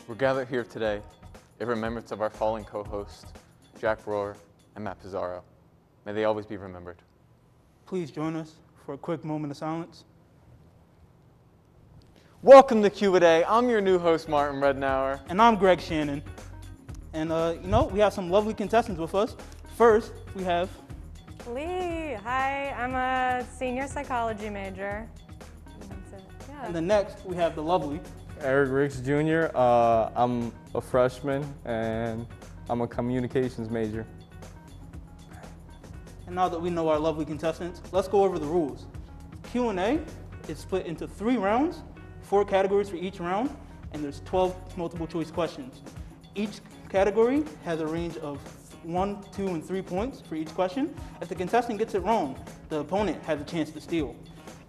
We're gathered here today in remembrance of our fallen co-hosts, Jack Rohr and Matt Pizarro. May they always be remembered. Please join us for a quick moment of silence. Welcome to Q&A. I'm your new host, Martin Rednauer. And I'm Greg Shannon. And, we have some lovely contestants with us. First, we have Lee. Hi, I'm a senior psychology major. And that's it. Yeah. And then next, we have the lovely Eric Ricks Jr. I'm a freshman and I'm a communications major. And now that we know our lovely contestants, let's go over the rules. Q&A is split into 3 rounds, 4 categories for each round, and there's 12 multiple choice questions. Each category has a range of 1, 2, and 3 points for each question. If the contestant gets it wrong, the opponent has a chance to steal.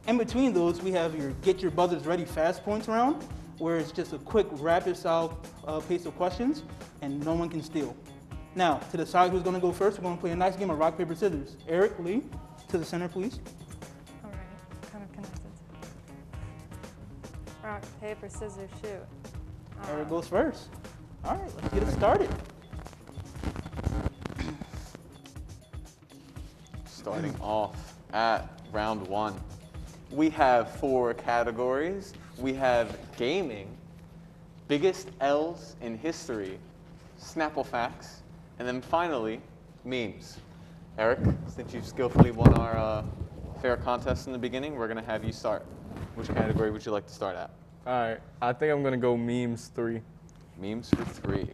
In between those, we have your Get Your Buzzers Ready Fast Points round, where it's just a quick, rapid-style pace of questions, and no one can steal. Now, to decide who's going to go first, we're going to play a nice game of rock, paper, scissors. Eric, Lee, to the center, please. All right, kind of connected. Rock, paper, scissors, shoot. Eric goes first. All right, let's get it started. Starting off at round 1. We have 4 categories. We have gaming, biggest L's in history, Snapple facts, and then finally, memes. Eric, since you skillfully won our fair contest in the beginning, we're going to have you start. Which category would you like to start at? All right, I think I'm gonna go memes 3. Memes for 3.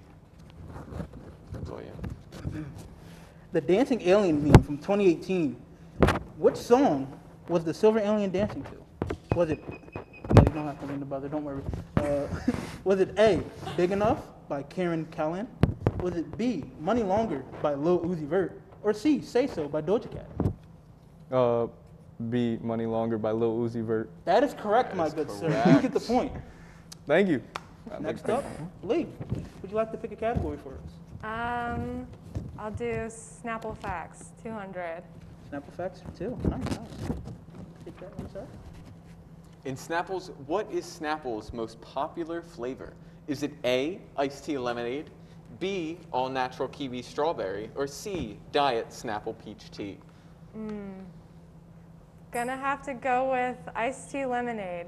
That's all you. The dancing alien meme from 2018. Which song was the silver alien dancing to? Was it, no, you don't have to ring the buzzer, don't worry. Was it A, Big Enough by Karen Callan? Was it B, Money Longer by Lil Uzi Vert? Or C, Say So by Doja Cat? B, Money Longer by Lil Uzi Vert. That is correct, That my is good sir. correct. You get the point. Thank you. Next up, Lee, would you like to pick a category for us? I'll do Snapple facts, 200. Snapple facts for 2. Nice. Take that one, sir. In Snapple's, what is Snapple's most popular flavor? Is it A, iced tea lemonade, B, all natural kiwi strawberry, or C, diet Snapple peach tea? Gonna have to go with iced tea lemonade.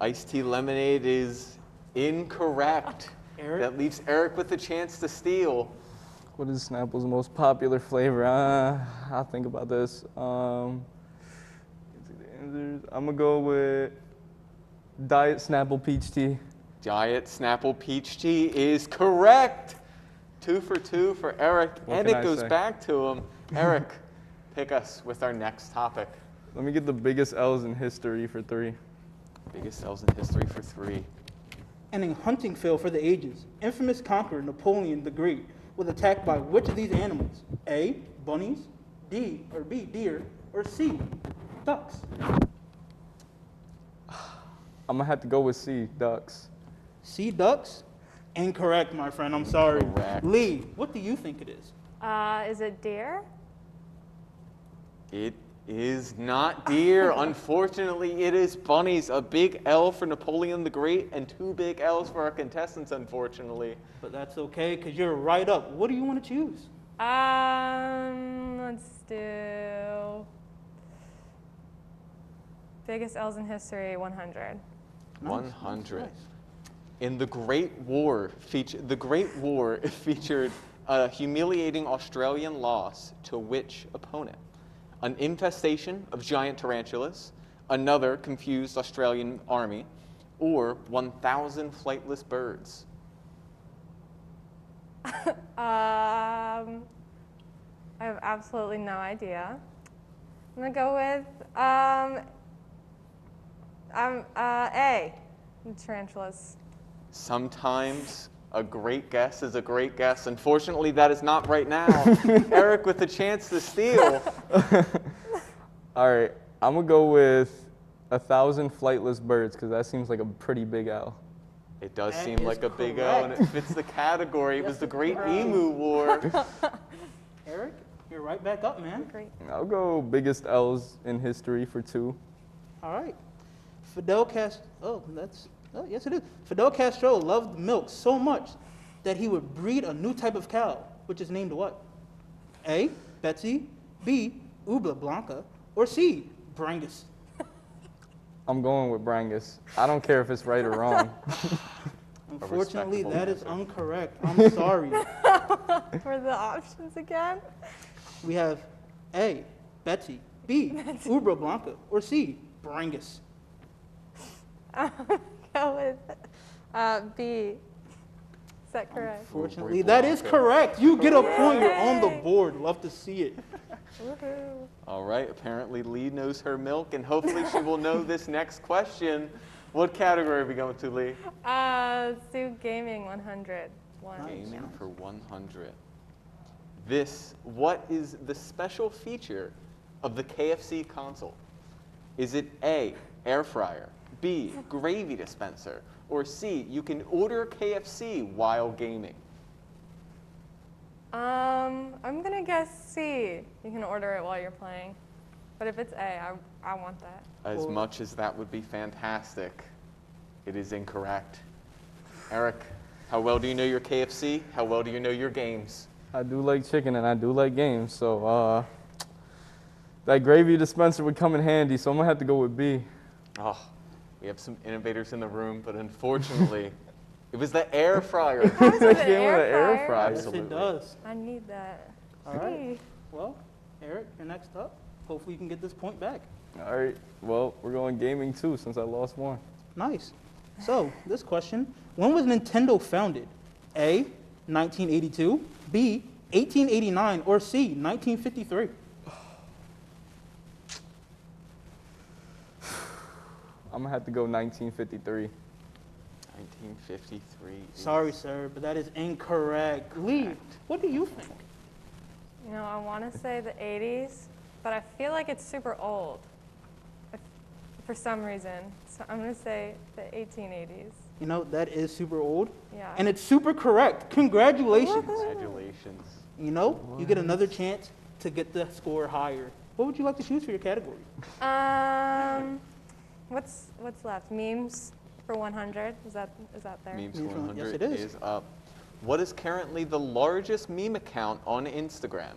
Iced tea lemonade is incorrect. Eric? That leaves Eric with a chance to steal. What is Snapple's most popular flavor? I'll think about this. I'm gonna go with diet Snapple peach tea. Diet Snapple peach tea is correct. 2 for 2 for Eric, What and can it I goes say? back to him. Eric, pick us with our next topic. Let me get the biggest L's in history for 3. Biggest sales in history for 3. And in hunting field for the ages, infamous conqueror Napoleon the Great was attacked by which of these animals? A, bunnies, B, deer, or C, ducks? I'm gonna have to go with C, ducks. C, ducks? Incorrect, my friend, I'm sorry. Correct. Lee, what do you think it is? Is it deer? It is not deer. Unfortunately, it is bunnies. A big L for Napoleon the Great and 2 big L's for our contestants, unfortunately. But that's okay, because you're right up. What do you want to choose? Let's do biggest L's in history, 100. Nice, 100. nice. In the Great War, featured a humiliating Australian loss to which opponent? An infestation of giant tarantulas, another confused Australian army, or 1,000 flightless birds? I have absolutely no idea. I'm gonna go with A, tarantulas. Sometimes a great guess is a great guess. Unfortunately, that is not right now. Eric with a chance to steal. All right, I'm gonna go with 1,000 flightless birds because that seems like a pretty big L. It does That seem is like a big L, and it fits the category. It was the Great Emu War. Eric, you're right back up, man. Great. I'll go biggest L's in history for 2. All right. Fidel Castro. Oh, that's Oh, yes, it is. Fidel Castro loved milk so much that he would breed a new type of cow, which is named what? A, Betsy, B, Ubla Blanca, or C, Brangus. I'm going with Brangus. I don't care if it's right or wrong. Unfortunately, respectable that is answer. incorrect. I'm sorry. For the options again? We have A, Betsy, B, Ubla Blanca, or C, Brangus. Go with B. Is that correct? Unfortunately, that is correct. You get a point. You're on the Yay. board. Love to see it. Woohoo. All right, apparently Lee knows her milk, and hopefully she will know this next question. What category are we going to, Lee? Let's do gaming 100. Gaming for 100. What is the special feature of the KFC console? Is it A, air fryer, B, gravy dispenser, or C, you can order KFC while gaming? I'm gonna guess C. You can order it while you're playing. But if it's A, I want that. As Well- much as that would be fantastic, it is incorrect. Eric, how well do you know your KFC? How well do you know your games? I do like chicken and I do like games, so that gravy dispenser would come in handy, so I'm gonna have to go with B. Oh, we have some innovators in the room, but unfortunately, it was the air fryer. It comes with an Came with an air air fryer. Yes, Absolutely. it does. I need that. All right. Hey. Well, Eric, you're next up. Hopefully you can get this point back. All right, well, we're going gaming too since I lost one. Nice. So, this question, when was Nintendo founded? A, 1982, B, 1889, or C, 1953? I'm gonna have to go 1953. 1953. is- Sorry, sir, but that is incorrect. Lee, what do you think? You know, I want to say the 80s, but I feel like it's super old for some reason. So I'm going to say the 1880s. You know, that is super old, Yeah. and it's super correct. Congratulations. Congratulations. You know, you get another chance to get the score higher. What would you like to choose for your category? What's left? Memes for 100. Is that there? Memes Memes 100 yes, it is. up. What is currently the largest meme account on Instagram?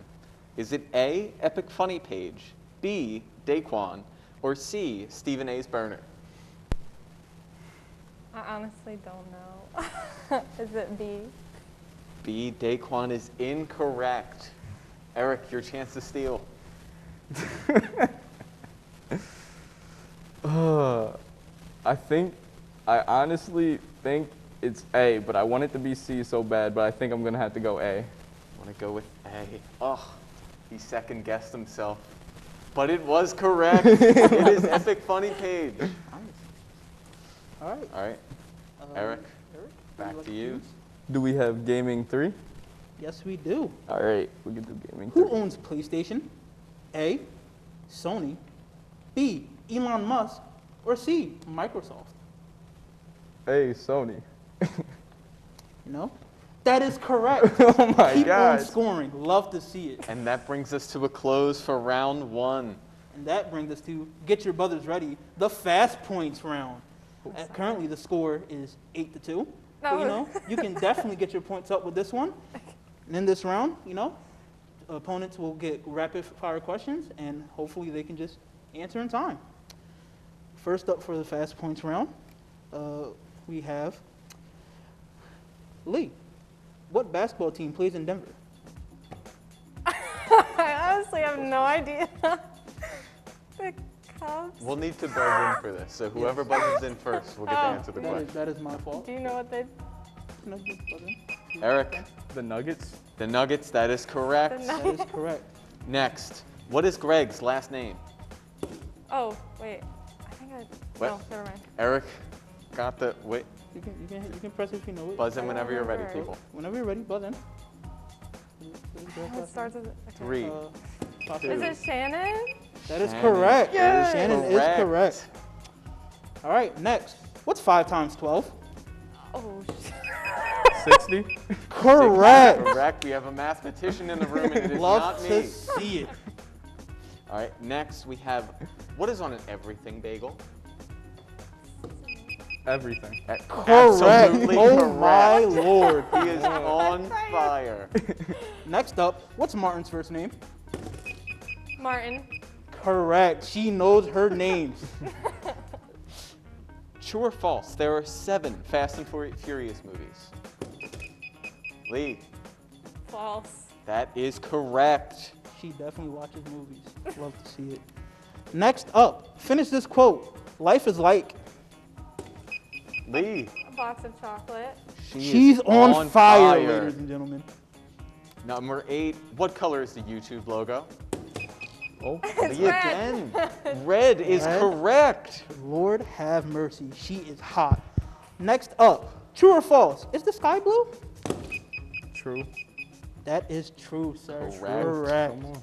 Is it A, Epic Funny Page, B, Daquan, or C, Stephen A's Burner? I honestly don't know. Is it B? B, Daquan is incorrect. Eric, your chance to steal. I honestly think it's A, but I want it to be C so bad, but I think I'm gonna have to go A. Want to go with A? Oh, he second guessed himself. But it was correct. It is Epic Funny Page. Nice. All right. All right, Eric, Eric, back would to you you. like choose? Do we have gaming 3? Yes, we do. All right, we can do gaming 3. Who owns PlayStation? A, Sony, B, Elon Musk, or C, Microsoft? Hey, Sony. You know? That is correct. Oh my Keep on gosh. scoring. Love to see it. And that brings us to a close for round one. And that brings us to get your brothers ready, the fast points round. Currently, the score is 8-2. But, you know, you can definitely get your points up with this one. And in this round, you know, opponents will get rapid fire questions, and hopefully they can just answer in time. First up for the fast points round, we have Lee. What basketball team plays in Denver? I honestly have no idea. The Cubs? We'll need to buzz in for this. So whoever buzzes in first will get to answer the question. That is my fault. Do you know what they? No, just buzz in. Eric, The Nuggets? the Nuggets, that is correct. The That is correct. Next, what is Greg's last name? Oh, wait. I think I. What? No, never mind. Eric, got the, wait, You can press it if you know it. buzz in whenever you're ready, remember. people. Whenever you're ready, buzz in. It starts with. Okay. 3, Is it Shannon? That is Shannon correct. is Shannon is correct. All right, next. What's 5 times 12? Oh, 60? Correct. Correct. We have a mathematician in the room, and it is Love not to me. see it. All right, next we have, what is on an everything bagel? Everything. Correct. Absolutely Oh correct. my lord. He is on fire. Next up, what's Martin's first name? Martin. Correct. She knows her names. True or false? There are 7 Fast and Furious movies. Lee, False. that is correct. She definitely watches movies. Love to see it. Next up, finish this quote. Life is like. Lee, A box of chocolate. She's is on fire, ladies and gentlemen. Number 8, what color is the YouTube logo? Oh, Lee red. again. Red is Red. correct. Lord have mercy. She is hot. Next up, true or false? Is the sky blue? true. That is true, sir. Correct. Correct. Come on.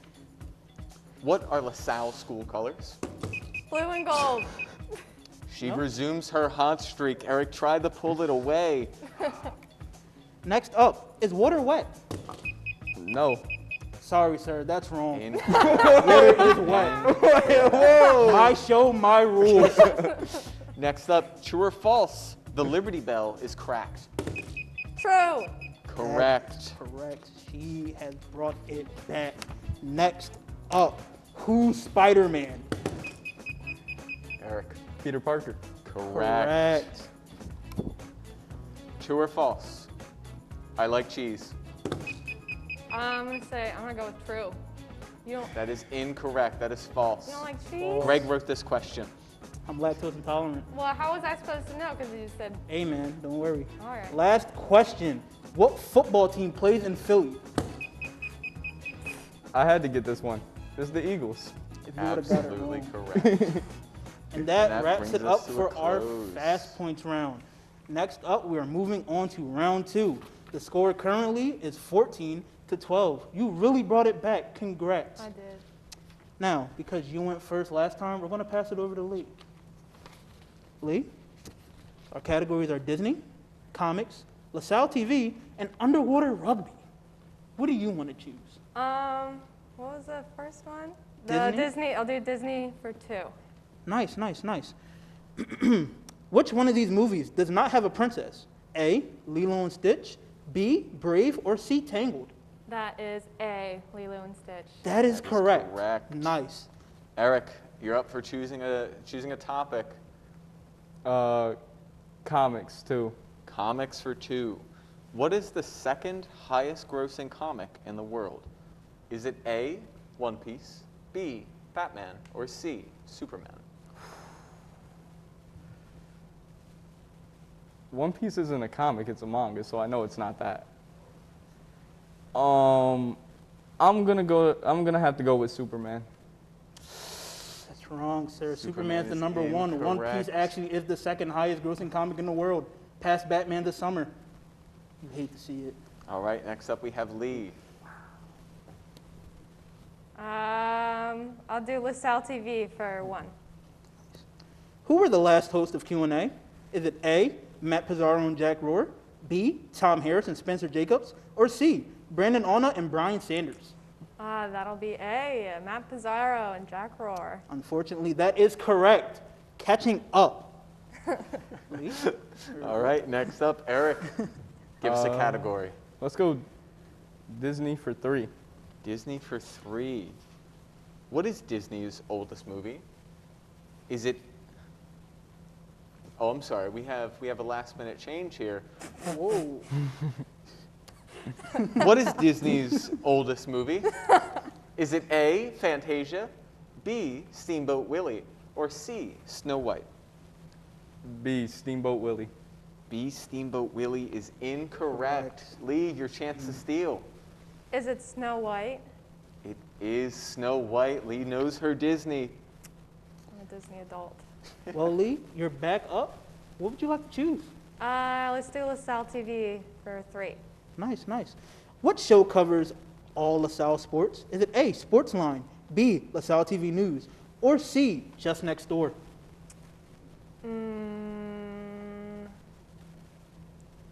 What are LaSalle school colors? Blue and gold. She No. resumes her hot streak. Eric tried to pull it away. Next up, is water wet? No. Sorry, sir. That's wrong. Incorrect. Water is wet. My show, my rules. Next up, true or false? The Liberty Bell is cracked. True. Correct. Correct. She has brought it back. Next up, who's Spider-Man? Eric. Peter Parker. Correct. True or false? I like cheese. I'm gonna go with true. You That is incorrect. That is false. don't like cheese? Greg wrote this question. I'm lactose intolerant. Well, how was I supposed to know? Because you just said, Hey, man, don't worry. all right. Last question. What football team plays in Philly? I had to get this one. It's the Eagles. If you would've got it Absolutely wrong. correct. And that that wraps brings it us up to a for our close. fast points round. Next up, we are moving on to round 2. The score currently is 14-12. You really brought it back. Congrats. I did. Now, because you went first last time, we're going to pass it over to Lee. Lee, our categories are Disney, comics, LaSalle TV, and underwater rugby. What do you want to choose? What was the first one? Disney? The Disney. I'll do Disney for 2. Nice, nice, nice. Which one of these movies does not have a princess? A, Lilo and Stitch, B, Brave, or C, Tangled? That is A, Lilo and Stitch. That is correct. correct. Nice. Eric, you're up for choosing a topic. Comics too. Comics for 2. What is the second highest grossing comic in the world? Is it A, One Piece, B, Batman, or C, Superman? One Piece isn't a comic, it's a manga, so I know it's not that. I'm gonna have to go with Superman. That's wrong, sir. Superman Superman's the is number one. One Piece incorrect. actually is the second highest grossing comic in the world, past Batman this summer. You hate to see it. All right, next up we have Lee. I'll do LaSalle TV for 1. Who were the last hosts of Q&A? Is it A, Matt Pizarro and Jack Rohr, B, Tom Harris and Spencer Jacobs, or C, Brandon Ona and Brian Sanders? That'll be A, Matt Pizarro and Jack Rohr. Unfortunately, that is correct. Catching up. Lee? All right, next up, Eric. Give us a category. Let's go Disney for 3. Disney for 3. What is Disney's oldest movie? Is it? Oh, I'm sorry. We have a last minute change here. Whoa. What is Disney's oldest movie? Is it A, Fantasia, B, Steamboat Willie, or C, Snow White? B, Steamboat Willie. B, Steamboat Willie is incorrect. Lee, your chance to steal. Is it Snow White? It is Snow White. Lee knows her Disney. I'm a Disney adult. Well, Lee, you're back up. What would you like to choose? Let's do LaSalle TV for 3. Nice, nice. What show covers all LaSalle sports? Is it A, Sportsline, B, LaSalle TV News, or C, Just Next Door?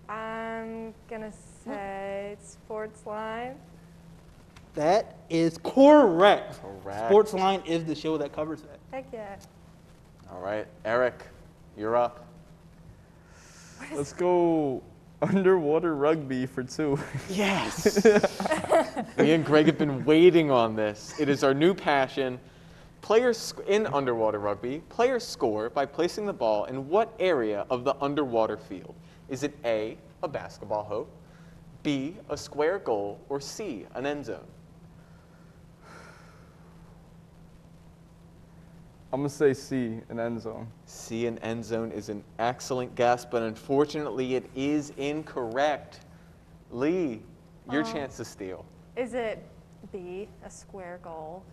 I'm gonna say Sportsline. That is correct. Correct. Sportsline is the show that covers that. Heck yeah. All right, Eric, you're up. Let's go underwater rugby for 2. Yes! Me and Greg have been waiting on this. It is our new passion. In underwater rugby, players score by placing the ball in what area of the underwater field? Is it A, a basketball hoop, B, a square goal, or C, an end zone? I'm going to say C, an end zone. C, an end zone is an excellent guess, but unfortunately it is incorrect. Lee, your chance to steal. Is it B, a square goal?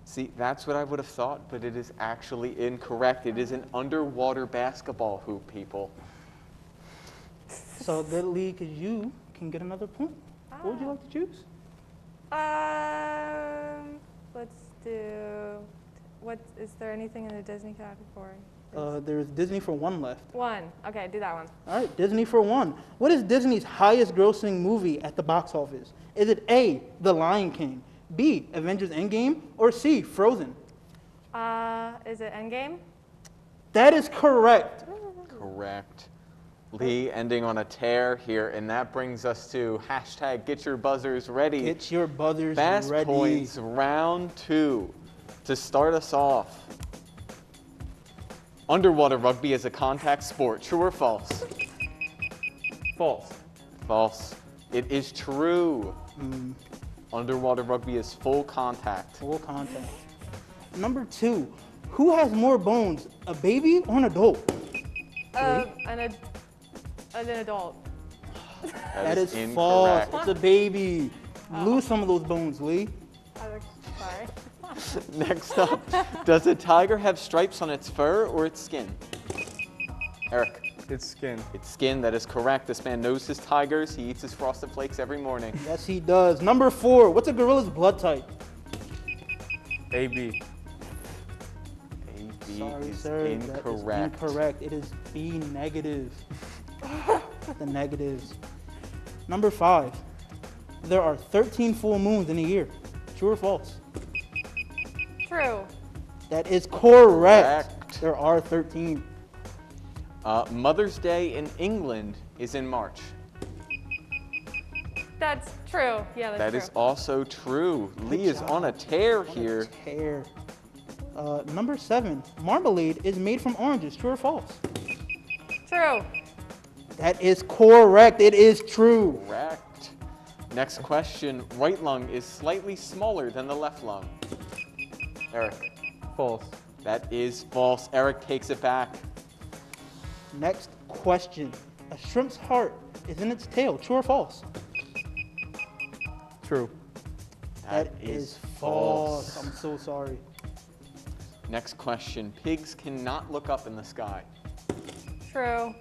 See, that's what I would have thought, but it is actually incorrect. It is an underwater basketball hoop, people. So good, Lee, because you can get another point. What would you like to choose? Let's do. What is there anything in the Disney category? There's Disney for 1 left. 1. Okay, do that one. All right, Disney for 1. What is Disney's highest grossing movie at the box office? Is it A, The Lion King, B, Avengers Endgame, or C, Frozen? Is it Endgame? That is correct. Correct. Lee ending on a tear here, and that brings us to hashtag get your buzzers ready. Get your buzzers Fast ready. points round 2. To start us off, underwater rugby is a contact sport. True or false? False. False. It is true. Underwater rugby is full contact. Full contact. Number 2, who has more bones, a baby or an adult? An adult. That is incorrect. false. It's a baby. Lose some of those bones, Lee. Sorry. Next up, does a tiger have stripes on its fur or its skin? Eric. It's skin. It's skin, that is correct. This man knows his tigers. He eats his Frosted Flakes every morning. Yes, he does. Number 4, what's a gorilla's blood type? AB. AB Sorry, is sir. incorrect. That is incorrect. It is B negative. The negatives. Number 5, there are 13 full moons in a year. True or false? True. That is correct. Correct. There are 13. Mother's Day in England is in March. That's true. Yeah, that's That true. is also true. Lee is on a tear here. Hair. Number 7, marmalade is made from oranges. True or false? True. That is correct. It is true. Correct. Next question. Right lung is slightly smaller than the left lung. Eric. False. That is false. Eric takes it back. Next question. A shrimp's heart is in its tail. True or false? True. That is false. I'm so sorry. Next question. Pigs cannot look up in the sky. True.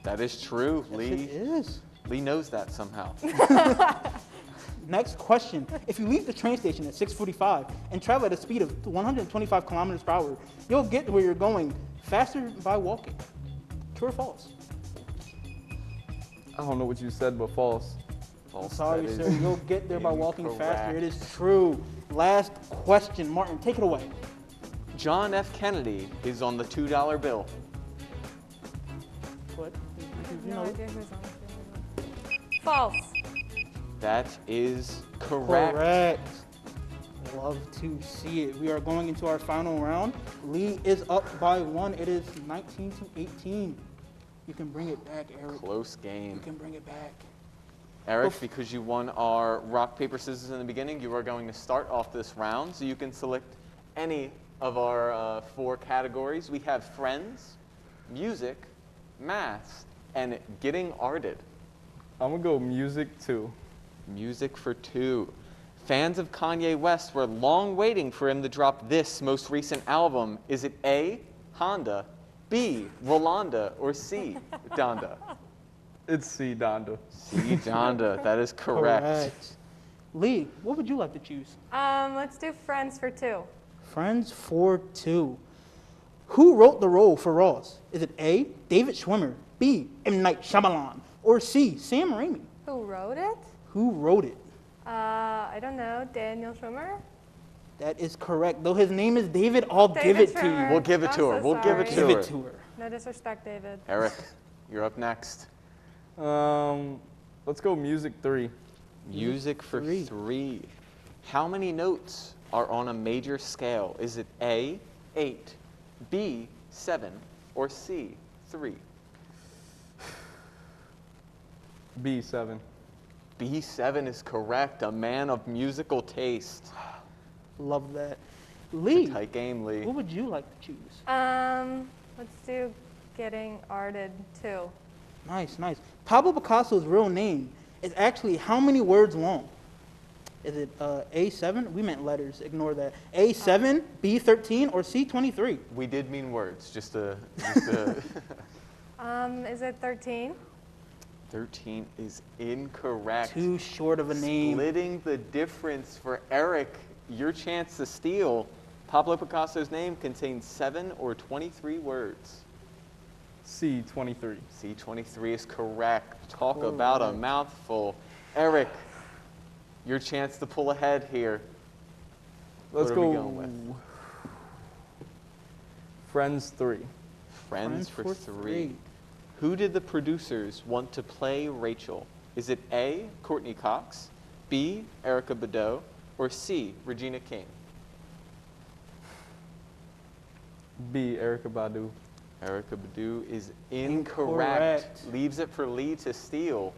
That is true, Yes, Lee. it is. Lee knows that somehow. Next question. If you leave the train station at 6:45 and travel at a speed of 125 kilometers per hour, you'll get where you're going faster by walking. True or false? I don't know what you said, but false. False. Sorry, That sir. is You'll get there by walking faster. It incorrect. is true. Last question. Martin, take it away. John F. Kennedy is on the $2 bill. What? You No know, idea who's on it. False. That is correct. correct. Love to see it. We are going into our final round. Lee is up by 1. It is 19 to 18. You can bring it back, Eric. Close You game. can bring it back. Eric, because you won our rock, paper, scissors in the beginning, you are going to start off this round. So you can select any of our 4 categories. We have friends, music, math, and getting arted. I'm going to go music 2. Music for 2. Fans of Kanye West were long waiting for him to drop this most recent album. Is it A, Honda, B, Rolanda, or C, Donda? It's C, Donda. C, Donda. That is correct. Lee, what would you like to choose? Let's do Friends for 2. Friends for 2. Who wrote the role for Ross? Is it A, David Schwimmer, B, M. Night Shyamalan, or C, Sam Raimi? Who wrote it? Who wrote it? I don't know. Daniel Schwimmer? That is correct. Though his name is David, I'll give David it to Schwimmer. you. We'll give it I'm to her. so We'll give it sorry. to Give her. it to her. No disrespect, David. Eric, you're up next. Let's go music 3. Music for three. How many notes are on a major scale? Is it A, 8, B, 7, or C, 3? B7. B7 is correct. A man of musical taste. Love that. It's a Lee, tight game, Lee. what would you like to choose? Let's do Getting Arted 2. Nice, nice. Pablo Picasso's real name is actually how many words long? Is it A7? We meant letters. Ignore that. A7, B13, or C23? We did mean words, just a Is it 13? 13 is incorrect. Too short of a name. Splitting the difference for Eric. Your chance to steal. Pablo Picasso's name contains 7 or 23 words. C23. C23 is correct. Talk about a mouthful. Eric, your chance to pull ahead here. Let's What are go we going with? Friends 3. Friends for three. Who did the producers want to play Rachel? Is it A, Courtney Cox, B, Erykah Badu, or C, Regina King? B, Erykah Badu. Erykah Badu is Incorrect. incorrect. Leaves it for Lee to steal.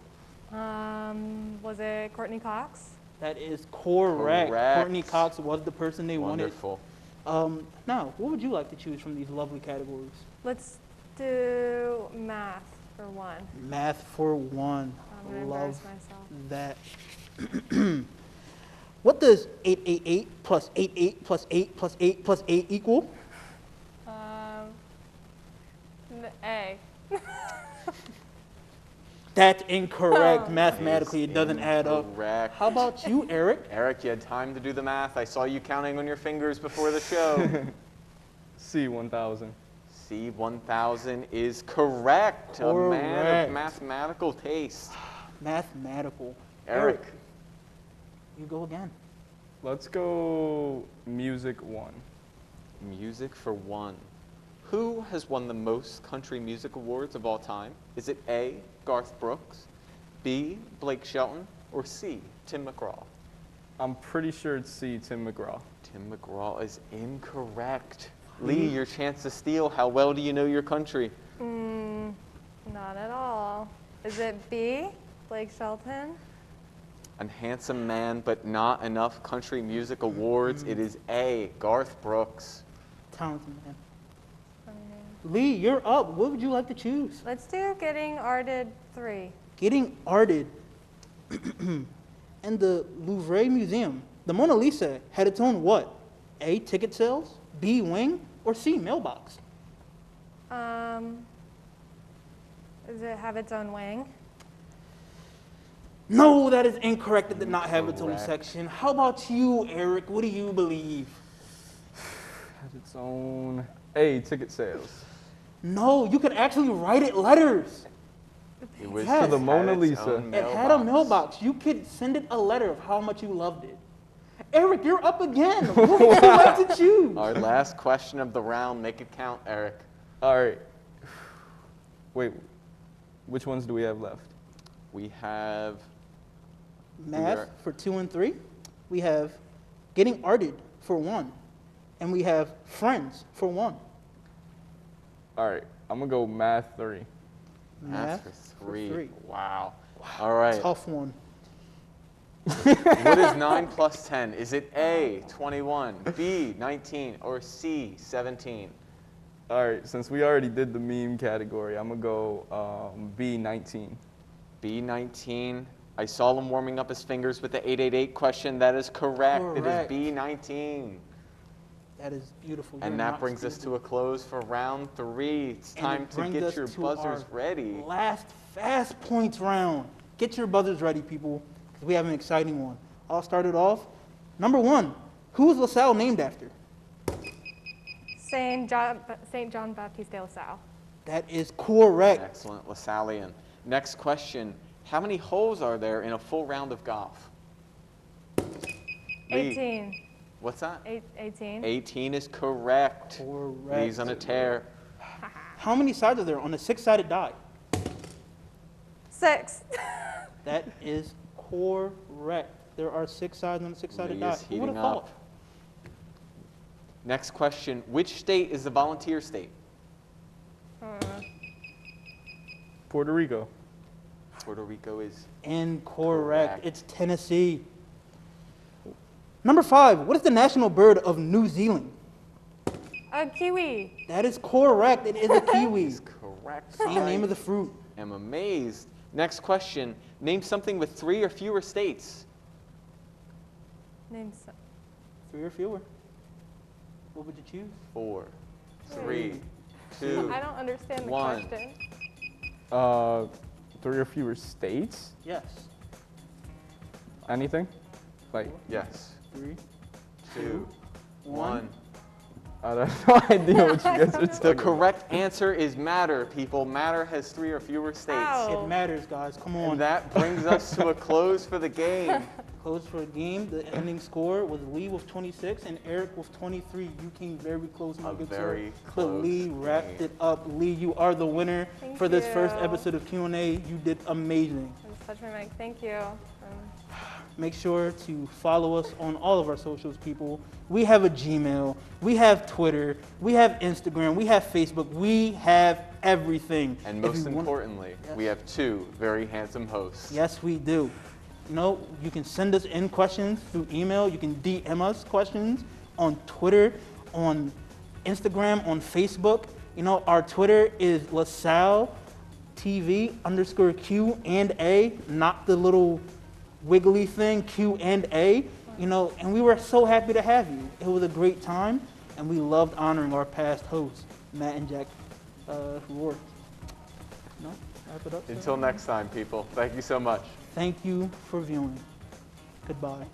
Was it Courtney Cox? That is correct. Correct. Courtney Cox was the person they Wonderful. wanted. Now, what would you like to choose from these lovely categories? Let's do Math for 1. Math for 1. I'm going to Love embarrass myself. that. What does 888 plus 88 plus 8 plus 8 plus 8 equal? A. That's incorrect. Oh. Mathematically, it doesn't add up. Correct. How about you, Eric? Eric, you had time to do the math. I saw you counting on your fingers before the show. C1000. C1000 is correct. A man Correct. of mathematical taste. Mathematical. Eric, You go again. Let's go music 1. music for 1. Who has won the most country music awards of all time? Is it A, Garth Brooks, B, Blake Shelton, or C, Tim McGraw? I'm pretty sure it's C, Tim McGraw. Tim McGraw is incorrect. Lee, your chance to steal. How well do you know your country? Not at all. Is it B, Blake Shelton? A handsome man, but not enough country music awards. It is A, Garth Brooks. Talented man. Lee, you're up. What would you like to choose? Let's do Getting Arted 3. Getting arted. In the Louvre Museum, the Mona Lisa had its own what? A, ticket sales, B, wing, or C, mailbox? Does it have its own wing? No, that is incorrect. It did not have its own Incorrect. section. How about you, Eric? What do you believe? Has its own A, ticket sales. No, you could actually write it letters. It was Yes. it The Mona had its Lisa. own It had a mailbox. You could send it a letter of how much you loved it. Eric, you're up again. What would you like to choose? Our last question of the round. Make it count, Eric. All right. Wait, which ones do we have left? We have Math for 2 and 3. We have Getting Arted for 1. And we have Friends for 1. All right, I'm gonna go math 3. math for for 3. 3. Wow. All right. Tough one. What is 9 plus 10? Is it A, 21, B, 19, or C, 17? All right, since we already did the meme category, I'm gonna go B19. B19. I saw him warming up his fingers with the 888 question. That is correct. Correct. It is B19. That is beautiful. And You're that not brings us stupid. to a close for round 3. It's And time it to brings get us your to buzzers our ready. Last fast points round. Get your buzzers ready, people, because we have an exciting one. I'll start it off. Number 1, who is LaSalle named after? Saint John Baptiste de La Salle. That is correct. Excellent, LaSallian. Next question. How many holes are there in a full round of golf? Lee, 18. What's that? 18. 18 is correct. Correct. Lee's on a tear. How many sides are there on a 6-sided die? 6. That is correct. There are 6 sides on a 6-sided Lee die. is Who would have heating thought? up. Next question. Which state is the volunteer state? Puerto Rico. Puerto Rico is Incorrect. Correct. It's Tennessee. Number 5. What is the national bird of New Zealand? A kiwi. That is correct. It is a kiwi. correct. Same name of the fruit. I'm amazed. Next question. Name something with 3 or fewer states. Name some. 3 or fewer. What would you choose? 4, 3, 2. I don't understand the 1. question. 3 or fewer states? Yes. Anything? Like, Yes. 3. 2, 1. 1. I have no idea what you guys are The talking about. correct answer is matter, people. Matter has 3 or fewer states. Ow. It matters, guys. Come on. And that brings us to a close for the game. Close for a game. The ending score was Lee with 26 and Eric with 23. You came very close, my A good very sir. But Lee close wrapped game. it up. Lee, you are the winner Thank for this first you. episode of Q&A. You did amazing. Just touch my mic. Thank you. Make sure to follow us on all of our socials, people. We have a Gmail, we have Twitter, we have Instagram, we have Facebook, we have everything. And If most you want- importantly, we have 2 very handsome hosts. Yes, we do. You know, you can send us in questions through email. You can DM us questions on Twitter, on Instagram, on Facebook. You know, our Twitter is LaSalle TV _Q&A, not the little wiggly thing, Q&A. You know, and we were so happy to have you. It was a great time, and we loved honoring our past hosts, Matt and Jack Rohr. No? Wrap it up, sir? Until next time, people. Thank you so much. Thank you for viewing. Goodbye.